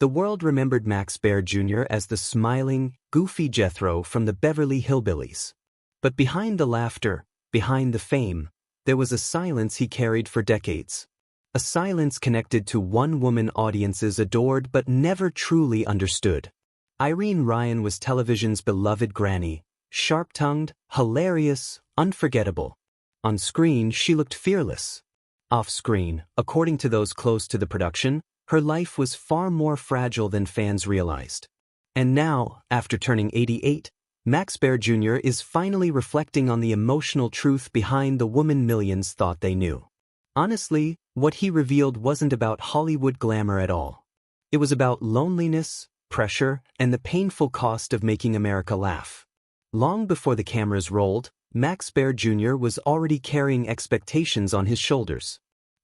The world remembered Max Baer Jr. as the smiling, goofy Jethro from the Beverly Hillbillies. But behind the laughter, behind the fame, there was a silence he carried for decades. A silence connected to one woman audiences adored but never truly understood. Irene Ryan was television's beloved granny, sharp-tongued, hilarious, unforgettable. On screen, she looked fearless. Off-screen, according to those close to the production, her life was far more fragile than fans realized. And now, after turning 88, Max Baer Jr. is finally reflecting on the emotional truth behind the woman millions thought they knew. Honestly, what he revealed wasn't about Hollywood glamour at all. It was about loneliness, pressure, and the painful cost of making America laugh. Long before the cameras rolled, Max Baer Jr. was already carrying expectations on his shoulders.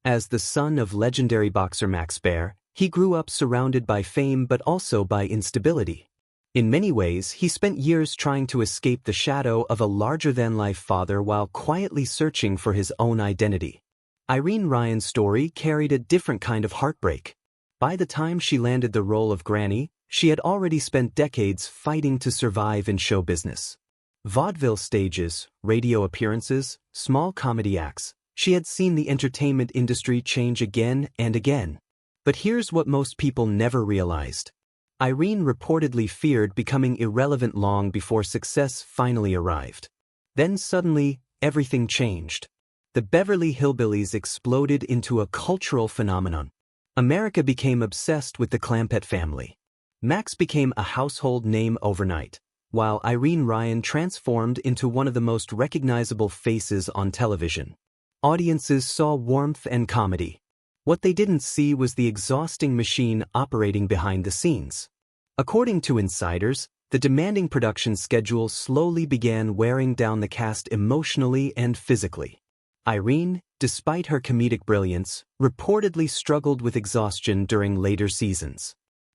As the son of legendary boxer Max Baer, he grew up surrounded by fame but also by instability. In many ways, he spent years trying to escape the shadow of a larger-than-life father while quietly searching for his own identity. Irene Ryan's story carried a different kind of heartbreak. By the time she landed the role of Granny, she had already spent decades fighting to survive in show business. Vaudeville stages, radio appearances, small comedy acts, she had seen the entertainment industry change again and again. But here's what most people never realized. Irene reportedly feared becoming irrelevant long before success finally arrived. Then suddenly, everything changed. The Beverly Hillbillies exploded into a cultural phenomenon. America became obsessed with the Clampett family. Max became a household name overnight, while Irene Ryan transformed into one of the most recognizable faces on television. Audiences saw warmth and comedy. What they didn't see was the exhausting machine operating behind the scenes. According to insiders, the demanding production schedule slowly began wearing down the cast emotionally and physically. Irene, despite her comedic brilliance, reportedly struggled with exhaustion during later seasons.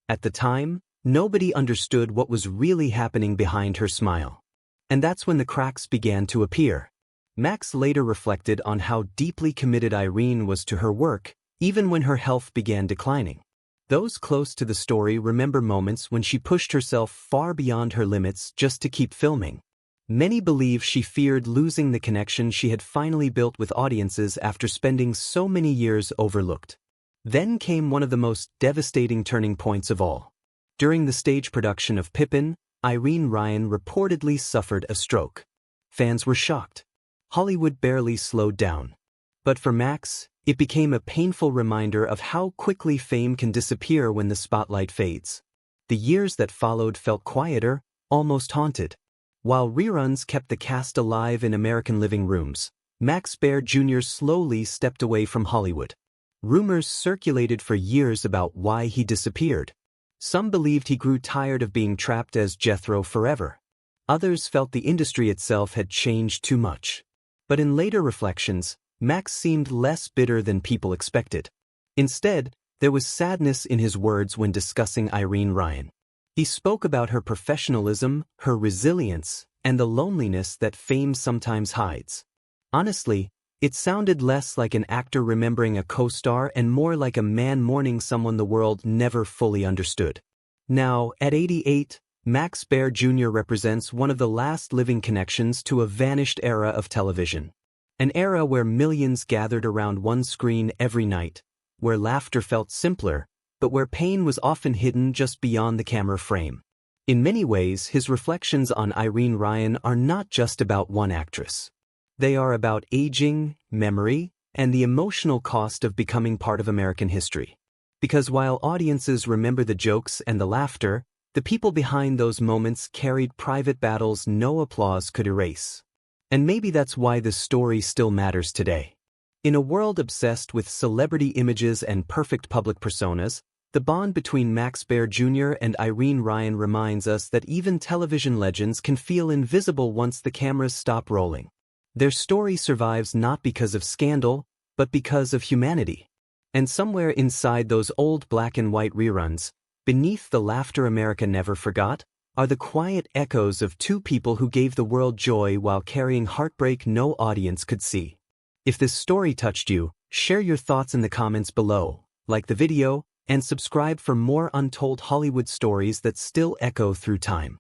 At the time, nobody understood what was really happening behind her smile. And that's when the cracks began to appear. Max later reflected on how deeply committed Irene was to her work, even when her health began declining. Those close to the story remember moments when she pushed herself far beyond her limits just to keep filming. Many believe she feared losing the connection she had finally built with audiences after spending so many years overlooked. Then came one of the most devastating turning points of all. During the stage production of Pippin, Irene Ryan reportedly suffered a stroke. Fans were shocked. Hollywood barely slowed down. But for Max, it became a painful reminder of how quickly fame can disappear when the spotlight fades. The years that followed felt quieter, almost haunted. While reruns kept the cast alive in American living rooms, Max Baer Jr. slowly stepped away from Hollywood. Rumors circulated for years about why he disappeared. Some believed he grew tired of being trapped as Jethro forever. Others felt the industry itself had changed too much. But in later reflections, Max seemed less bitter than people expected. Instead, there was sadness in his words when discussing Irene Ryan. He spoke about her professionalism, her resilience, and the loneliness that fame sometimes hides. Honestly, it sounded less like an actor remembering a co-star and more like a man mourning someone the world never fully understood. Now, at 88, Max Baer Jr. represents one of the last living connections to a vanished era of television. An era where millions gathered around one screen every night, where laughter felt simpler, but where pain was often hidden just beyond the camera frame. In many ways, his reflections on Irene Ryan are not just about one actress. They are about aging, memory, and the emotional cost of becoming part of American history. Because while audiences remember the jokes and the laughter, the people behind those moments carried private battles no applause could erase. And maybe that's why this story still matters today. In a world obsessed with celebrity images and perfect public personas, the bond between Max Baer Jr. and Irene Ryan reminds us that even television legends can feel invisible once the cameras stop rolling. Their story survives not because of scandal, but because of humanity. And somewhere inside those old black and white reruns, beneath the laughter America never forgot, are the quiet echoes of two people who gave the world joy while carrying heartbreak no audience could see. If this story touched you, share your thoughts in the comments below, like the video, And subscribe for more untold Hollywood stories that still echo through time.